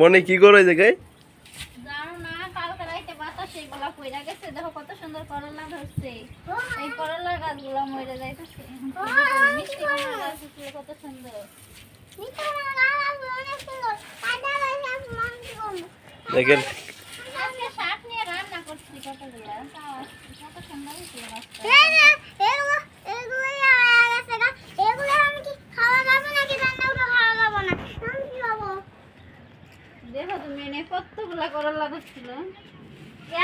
মনে কি করো এই জায়গায়? জানো না, কালকে রাইতে বাতাসে এগুলা কইরা গেছে, দেখো কত সুন্দর করলা ধরছে। এই করলার গাছগুলো মরে যাইতেছে। মিষ্টি করলার গাছ ছিল কত সুন্দর। দেখেন আজকে শাক নিয়ে রান্না করছি কতগুলা, কত সুন্দর হয়েছিল গাছটা। দেখো তুমি এনে কতগুলা করলা ধরছিল।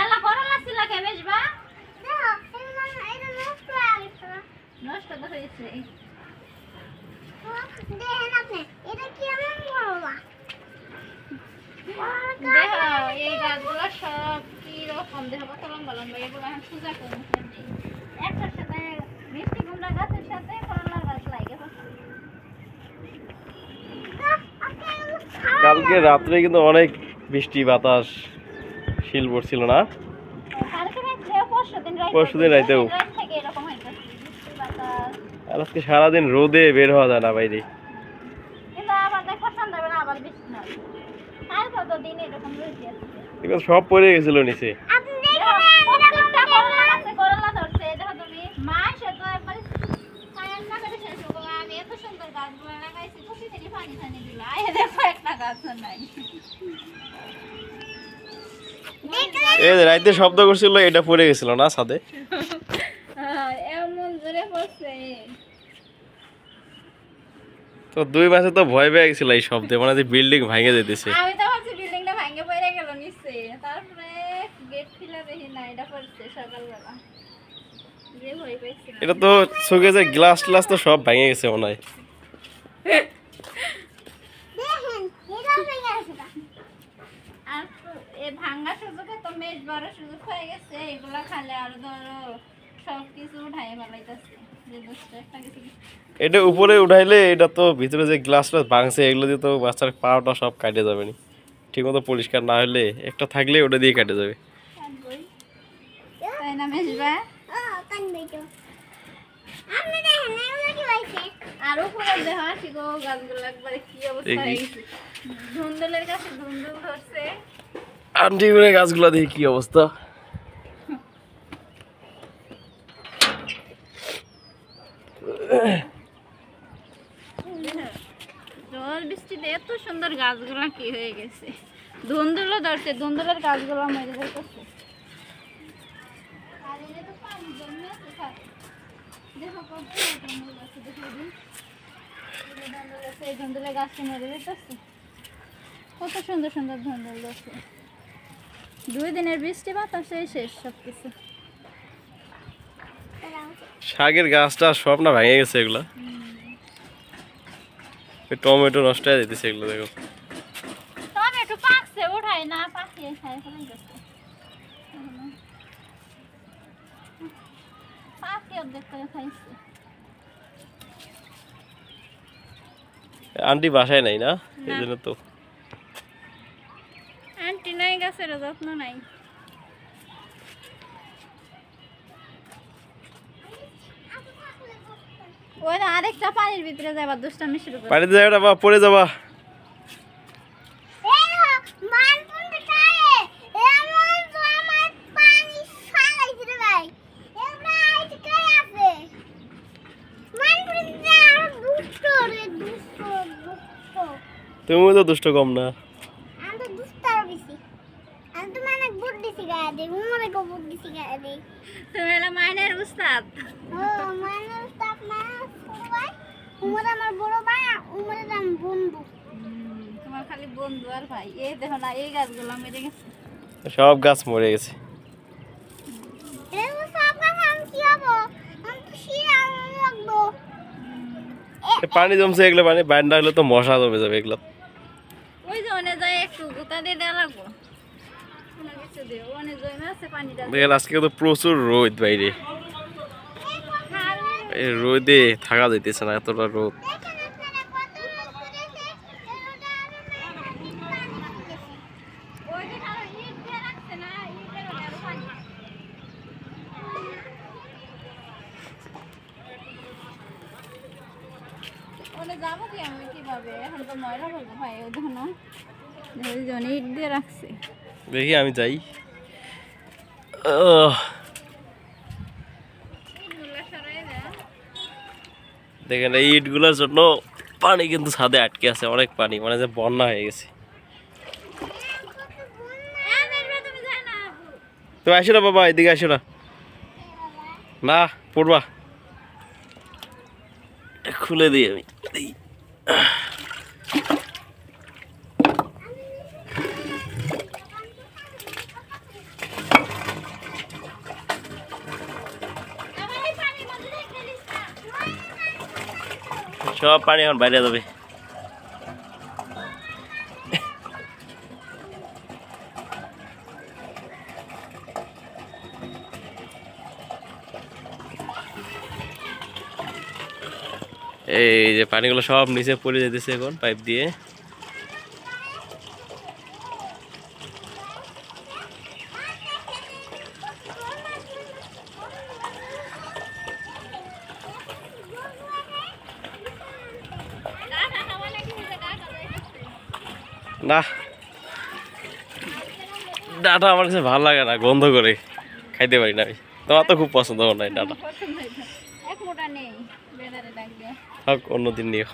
এলা করলা ছিল কে বেশবা? নষ্ট তো হয়েছে। দেখো এই গাছগুলো সব কি রকম, দেখো কত লম্বা লম্বা, এগুলো এখন পূজা করবো। একটার সাথে মিষ্টি কুমড়া গাছের সাথে করলার গাছ লাগে। কালকে রাত্রে কিন্তু অনেক বৃষ্টি বাতাস শিল পড়ছিল না? পরশুদিন রাইতেও। আর আজকে সারাদিন রোদে বের হওয়া যায় না বাইরে। সব পড়ে গেছিল নিচে। এই রাইতে শব্দ করছিল, এটা পড়ে গেছিল না ছাদে? তো 2 মাসে তো ভয় পেয়ে গেছিল এই শব্দে, মানে যে বিল্ডিং ভেঙে যেতেছে। আমি তো ভাবছি বিল্ডিংটা ভেঙে পড়ে গেল নিচে, তারপরে গেট খুলে দেখি না এটা পড়ছে সকালবেলা। যে ভয় পাইছি। এটা তো চোখে যে গ্লাস গ্লাস তো সব ভেঙে গেছে মনে হয়। আর এই ভাঙা সুযোগে তো মেজ বড় সুযোগ হয়ে গেছে, এগুলা খালে আর ধরো সব কিছু উঠাই ফেলাইতেছে। যে দুষ্ট একটা কিছু এটা উপরে উঠাইলে এটা তো ভিতরে যে গ্লাসটা ভাঙছে এগুলো দিয়ে তো বাচ্চার পাটা সব কাটে যাবে না। ঠিক মতো পরিষ্কার না হলে একটা থাকলে ওটা দিয়ে কাটে যাবে। তাই না মেজবা? আর উপরে দেখো আসি গো গাছগুলো একবারে কি অবস্থা হয়ে গেছে। ধুন্দুলের কাছে ধুন্দুল ধরছে। আন্টি করে গাছগুলো দেখি কি অবস্থা। জল বৃষ্টিতে এত সুন্দর গাছগুলো কি হয়ে গেছে। ধুন্দুলও ধরছে, ধুন্দুলের গাছগুলো মরে যাইতেছে। আর এনে তো পানি জমে আছে সাথে। দেখো কত ধুন্দুল আছে, দেখো দিন ধুন্দুল আছে, এই ধুন্দুলের গাছটা মরে যাইতেছে। কত সুন্দর সুন্দর ধুন্দুল আছে। 2 দিনের বৃষ্টি বাতাসে শেষ সবকিছু। শাকের গাছটা সব না ভেঙে গেছে এগুলা। টমেটো নষ্ট হয়ে যেতেছে এগুলো দেখো। টমেটো পাকছে, উঠাই না পাকিয়ে খাই ফেলে গেছে। পাকিয়ে অর্ধেক করে খাইছে। আন্টি বাসায় নাই না, এই জন্য তো। আন্টি নাই, গাছের যত্ন নাই। ওই না আরেকটা পানির ভিতরে যাবা, দুষ্টামি শুরু করে। পানিতে যাবে না, পড়ে যাবা। তুমি তো দুষ্ট কম না। তুমি এলা মাইনের উস্তাদ। তোমার খালি বন্ধু আর ভাই। এই দেখো না, এই গাছগুলো মেরে গেছে। সব গাছ মরে গেছে। পানি জমছে, এগুলো পানি বাইন্ডা হলে তো মশা জমে যাবে এগুলো। ওই যে ওনে যায় একটু গুতা দিয়ে দেওয়া লাগবো। দেখেন আজকে তো প্রচুর রোদ বাইরে, এই রোদে থাকা যাইতেছে না, এতটা রোদ। যাবো কি আমি কিভাবে, এখন তো ময়লা বলবো ভাই। ওই দেখো না জন ইট দিয়ে রাখছে। দেখি আমি যাই। দেখেন এই ইটগুলোর জন্য পানি কিন্তু ছাদে আটকে আছে, অনেক পানি, মানে যে বন্যা হয়ে গেছে। তুমি আসো না বাবা, এদিকে আসো না, না পড়বা। এটা খুলে দিই আমি। সব পানি এখন বাইরে যাবে। এই যে পানিগুলো সব নিচে পড়ে যেতেছে এখন পাইপ দিয়ে। না, ডাটা আমার কাছে ভালো লাগে না, গন্ধ করে, খাইতে পারি না আমি। তোমার তো খুব পছন্দ হয় না ডাটা। এক মোটা নেই, বেড়ারে ডাক দিয়ে। হোক, অন্যদিন নিও।